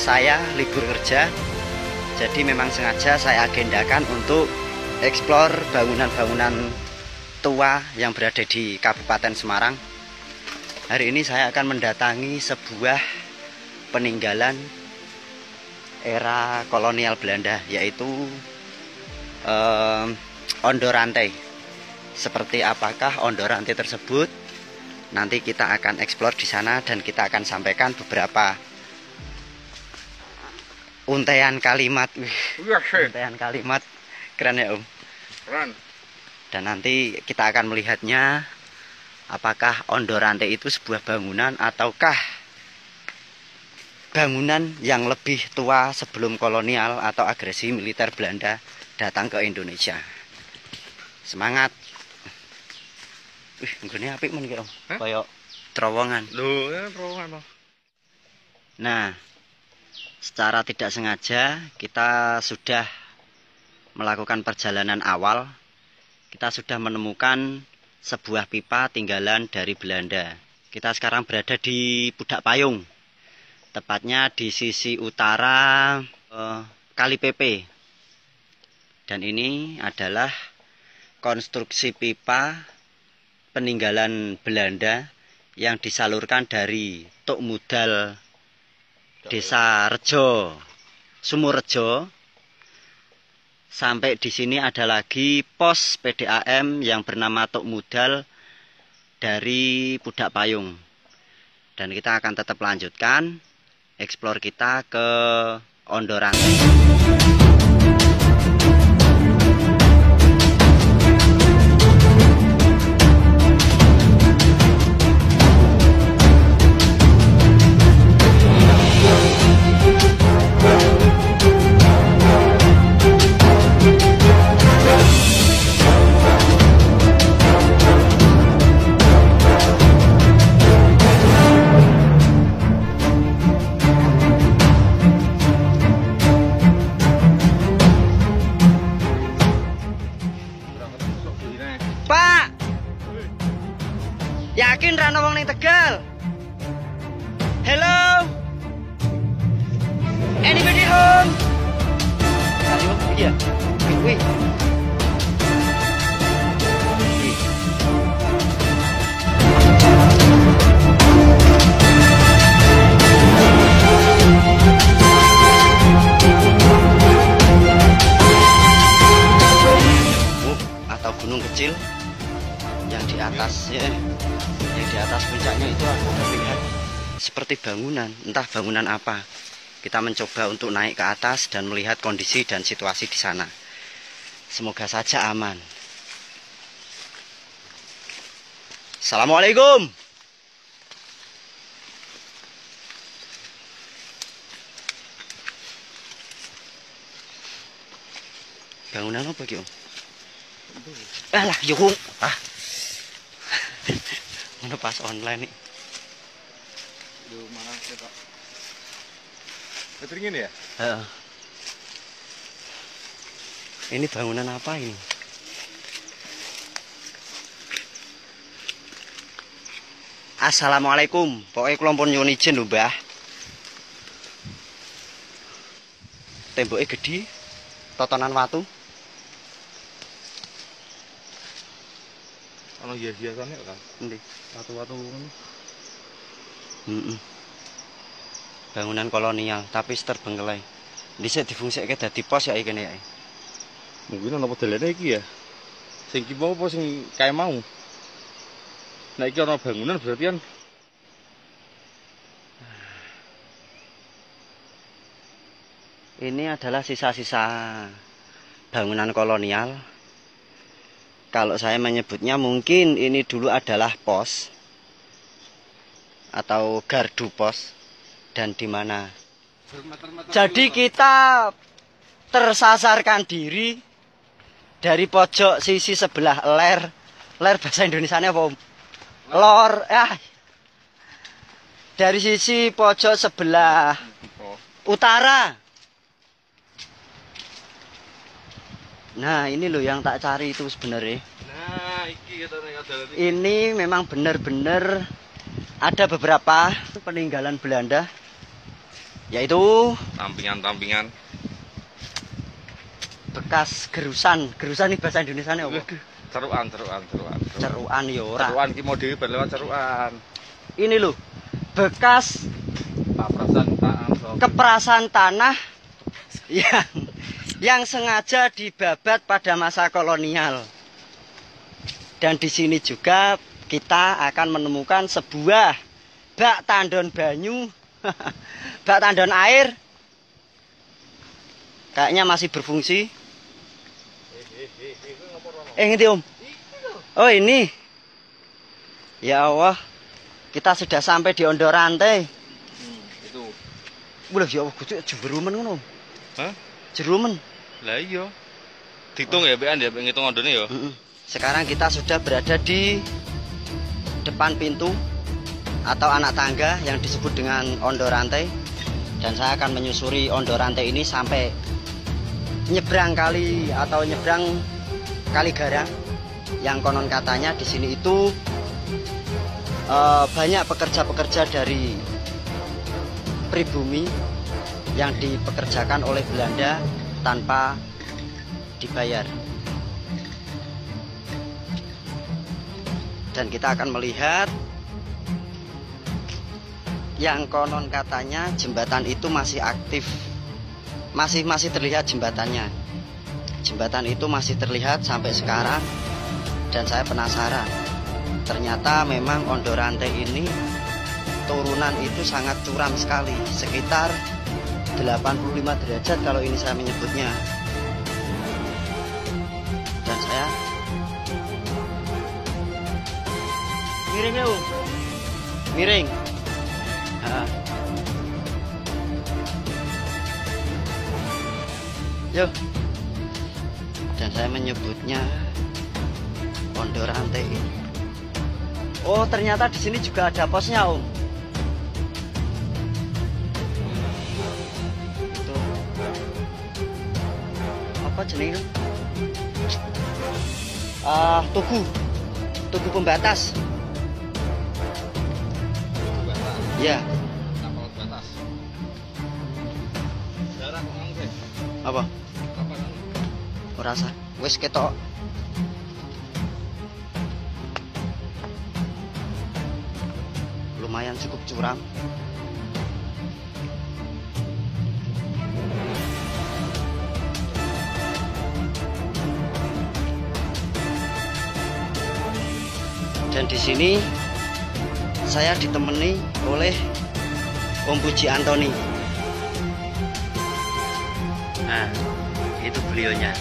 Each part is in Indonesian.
saya libur kerja. Jadi memang sengaja saya agendakan untuk eksplor bangunan-bangunan tua yang berada di Kabupaten Semarang. Hari ini saya akan mendatangi sebuah peninggalan era kolonial Belanda, yaitu Ondorante. Seperti apakah Ondorante tersebut? Nanti kita akan eksplor di sana dan kita akan sampaikan beberapa untaian kalimat. Untaian kalimat keren ya Om? Keren. Dan nanti kita akan melihatnya, apakah Ondorante itu sebuah bangunan ataukah bangunan yang lebih tua sebelum kolonial atau agresi militer Belanda datang ke Indonesia. Semangat. Nggone apik men iki Om. Kayak terowongan. Loh, ya terowongan. Nah, secara tidak sengaja kita sudah melakukan perjalanan awal. Kita sudah menemukan sebuah pipa tinggalan dari Belanda. Kita sekarang berada di Pudak Payung. Tepatnya di sisi utara Kali PP. Dan ini adalah konstruksi pipa peninggalan Belanda yang disalurkan dari Tuk Mudal Desa Rejo, Sumurrejo. Sampai di sini ada lagi pos PDAM yang bernama Tuk Mudal dari Pudak Payung. Dan kita akan tetap lanjutkan eksplor kita ke Ondorante. Pak, yakin rano wong ning Tegal? Hello, anybody home? Ayo, iya. Wih. Atau gunung kecil yang di atas ya, yang di atas puncaknya itu ada terlihat seperti bangunan, entah bangunan apa. Kita mencoba untuk naik ke atas dan melihat kondisi dan situasi di sana. Semoga saja aman. Assalamualaikum. Bangunan apa ki Om? Alah, yuk. Mana pas online nih. Duh, mana sih, Pak? Keteringin ya? Ini bangunan apa ini? Assalamualaikum. Pokoknya kelompok nyuwun izin lho, Mbah. Temboknya gede, totonan watu. Ono hias-hiasane kan? Endi? Watu-watu ngono. Bangunan kolonial tapi terbengkelai. Dhisik difungsikke dadi pos ya iki kene ya. Mungkin ono modelane iki ya. Sing ki mau apa sing kae mau? Nek iki ono bangunan berarti kan ini adalah sisa-sisa bangunan kolonial. Kalau saya menyebutnya mungkin ini dulu adalah pos atau gardu pos. Dan di mana? Jadi kita tersasarkan diri dari pojok sisi sebelah ler bahasa Indonesianya apa? Lor, dari sisi pojok sebelah utara. Nah, ini loh yang tak cari itu sebenarnya. Nah, iki ini memang benar-benar ada beberapa peninggalan Belanda yaitu tampingan bekas gerusan ini bahasa Indonesia apa? Ceruan Ya ora. Ceruan ki mau dhewe lewat ceruan. Ini loh, bekas keperasan tanah yang sengaja dibabat pada masa kolonial. Dan di sini juga kita akan menemukan sebuah bak tandon banyu, bak tandon air. Kayaknya masih berfungsi. Ngerti Om? Oh ini. Ya Allah, kita sudah sampai di Ondo Rantai. Itu. Ulah ya Allah, kudu jerumen ngono. Hah? Jerumen. Lah iya. Ditung ya bean ya ngitung ondone ya. Sekarang kita sudah berada di depan pintu atau anak tangga yang disebut dengan Ondo Rantai. Dan saya akan menyusuri Ondo Rantai ini sampai nyebrang kali atau nyebrang Kali Garang, yang konon katanya di sini itu banyak pekerja-pekerja dari pribumi yang dipekerjakan oleh Belanda tanpa dibayar. Dan kita akan melihat yang konon katanya jembatan itu masih aktif, masih terlihat jembatannya. Jembatan itu masih terlihat sampai sekarang. Dan saya penasaran, ternyata memang Ondo Rantai ini turunan itu sangat curam sekali, sekitar 85 derajat kalau ini saya menyebutnya. Dan saya miring ya miring. Yuk. Dan saya menyebutnya Ondo Rantai ini. Oh, ternyata di sini juga ada posnya, Om. Itu apa jenis? Tugu pembatas. Ya. Batas. Darah kok Apa? Rasa wis ketok. Lumayan cukup curam. Dan di sini saya ditemani oleh Om Puji Antoni. Nah, itu beliaunya.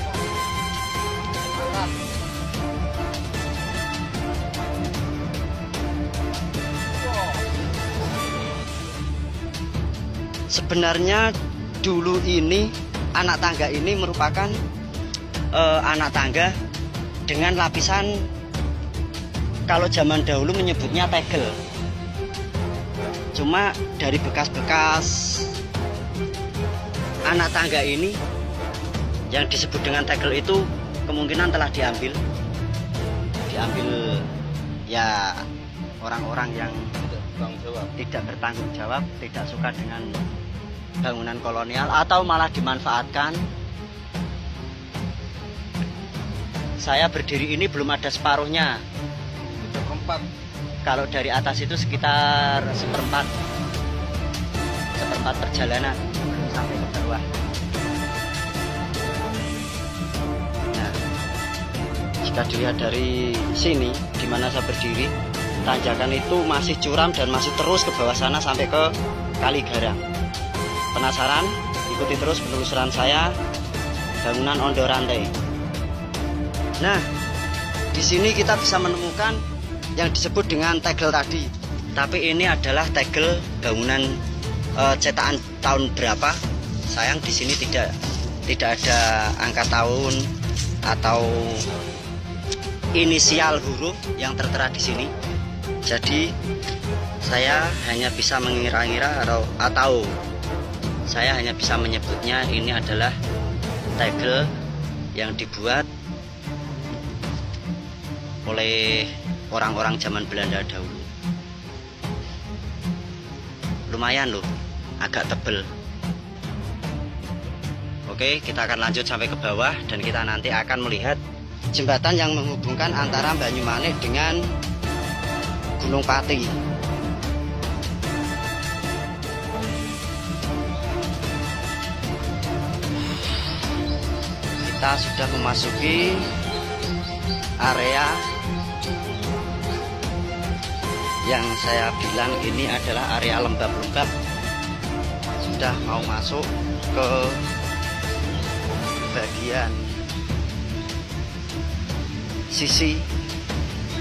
Sebenarnya dulu ini anak tangga ini merupakan anak tangga dengan lapisan, kalau zaman dahulu menyebutnya tegel. Cuma dari bekas-bekas anak tangga ini yang disebut dengan tegel itu kemungkinan telah diambil ya orang-orang yang tidak bertanggung jawab, tidak suka dengan bangunan kolonial, atau malah dimanfaatkan. Saya berdiri ini belum ada separuhnya. Kalau dari atas itu sekitar seperempat perjalanan sampai ke bawah. Nah, jika dilihat dari sini, di mana saya berdiri, tanjakan itu masih curam dan masih terus ke bawah sana sampai ke Kali Garang. Penasaran? Ikuti terus penelusuran saya bangunan Ondo Rantai. Nah, di sini kita bisa menemukan yang disebut dengan tegel tadi. Tapi ini adalah tegel bangunan cetakan tahun berapa? Sayang di sini tidak ada angka tahun atau inisial huruf yang tertera di sini. Jadi saya hanya bisa mengira-ngira atau saya hanya bisa menyebutnya ini adalah tegel yang dibuat oleh orang-orang zaman Belanda dahulu. Lumayan loh, agak tebel. Oke, kita akan lanjut sampai ke bawah dan kita nanti akan melihat jembatan yang menghubungkan antara Banyumanik dengan Gunung Pati. Kita sudah memasuki area yang saya bilang ini adalah area lembab-lembab. Sudah mau masuk ke bagian sisi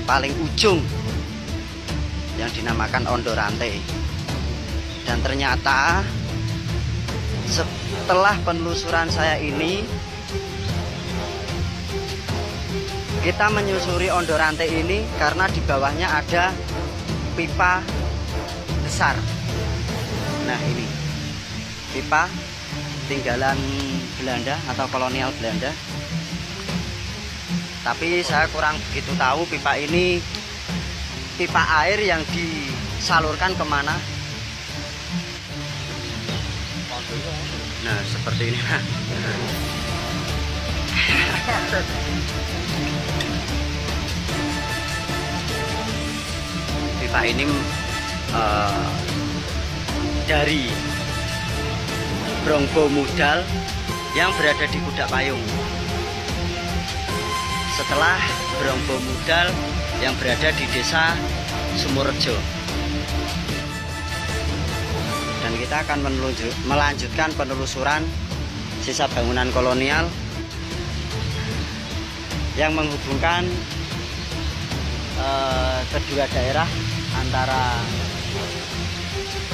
paling ujung yang dinamakan Ondorante. Dan ternyata setelah penelusuran saya ini, kita menyusuri Ondorante ini karena di bawahnya ada pipa besar. Nah, ini pipa tinggalan Belanda atau kolonial Belanda. Tapi saya kurang begitu tahu pipa ini pipa air yang disalurkan kemana. Nah, seperti ini. Pipa ini dari Bronggo Mudal yang berada di Kudak Payung. Setelah Bronggo Mudal yang berada di desa Sumurjo. Dan kita akan melanjutkan penelusuran sisa bangunan kolonial yang menghubungkan kedua daerah antara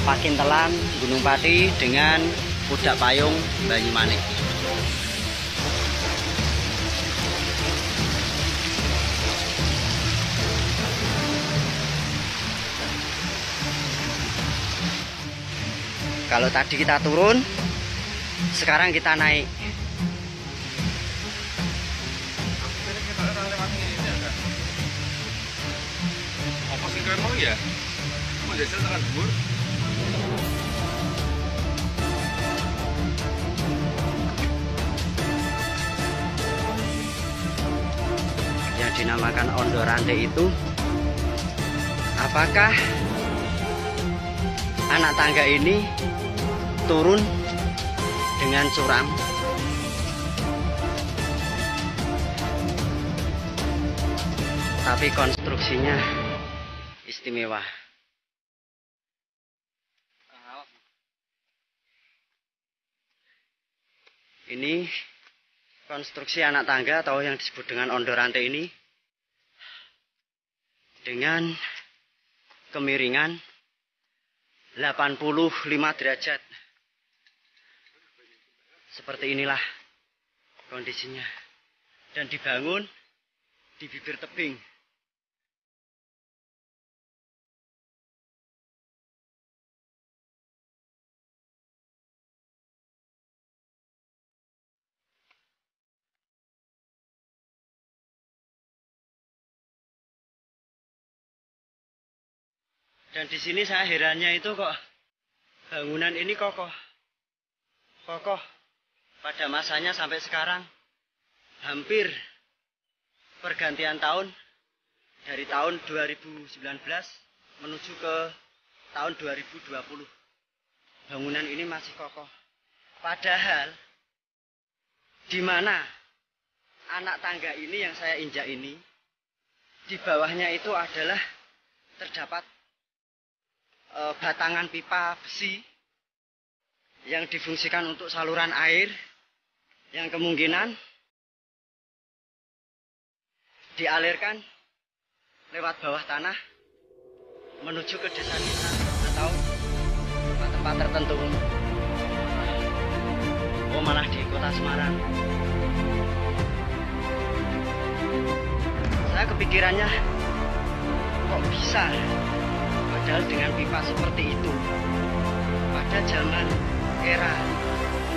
Pakintelan, Gunung Pati dengan Kudak Payung, Banyumanik. Kalau tadi kita turun, sekarang kita naik. Apa sih kau mau ya? Mau jajal tangan bur? Yang dinamakan Ondorante itu, apakah anak tangga ini turun dengan curam? Tapi konstruksinya istimewa. Ini konstruksi anak tangga atau yang disebut dengan Ondorante ini dengan kemiringan 85 derajat. Seperti inilah kondisinya. Dan dibangun di bibir tebing. Dan di sini saya herannya itu kok bangunan ini kokoh. Kokoh pada masanya sampai sekarang. Hampir pergantian tahun dari tahun 2019 menuju ke tahun 2020. Bangunan ini masih kokoh. Padahal di mana anak tangga ini yang saya injak ini, di bawahnya itu adalah terdapat batangan pipa besi yang difungsikan untuk saluran air yang kemungkinan dialirkan lewat bawah tanah menuju ke desa-desa atau tempat-tempat tertentu. Oh, malah di kota Semarang. Saya kepikirannya kok bisa, padahal dengan pipa seperti itu pada zaman era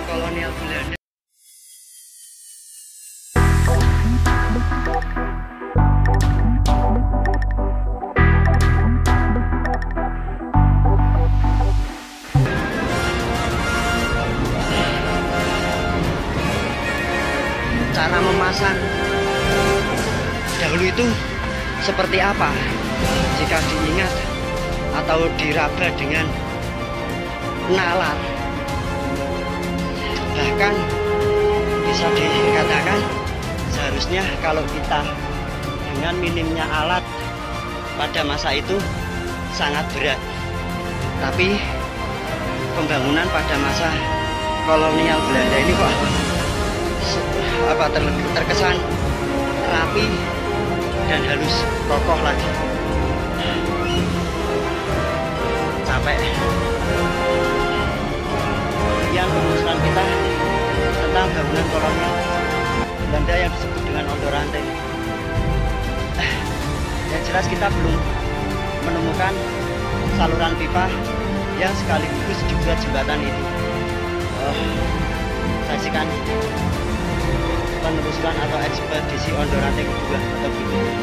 kolonial Belanda. cara memasang dahulu itu seperti apa jika diingat atau diraba dengan nalar. Bahkan bisa dikatakan seharusnya kalau kita dengan minimnya alat pada masa itu sangat berat. Tapi pembangunan pada masa kolonial Belanda ini kok terkesan rapi dan halus kokoh lagi. Sampai yang penelusuran kita tentang bangunan kolonial Belanda yang disebut dengan Ondo Rantai. Yang jelas kita belum menemukan saluran pipa yang sekaligus juga jembatan itu. Saksikan penelusuran atau ekspedisi Ondo Rantai kedua atau berikutnya.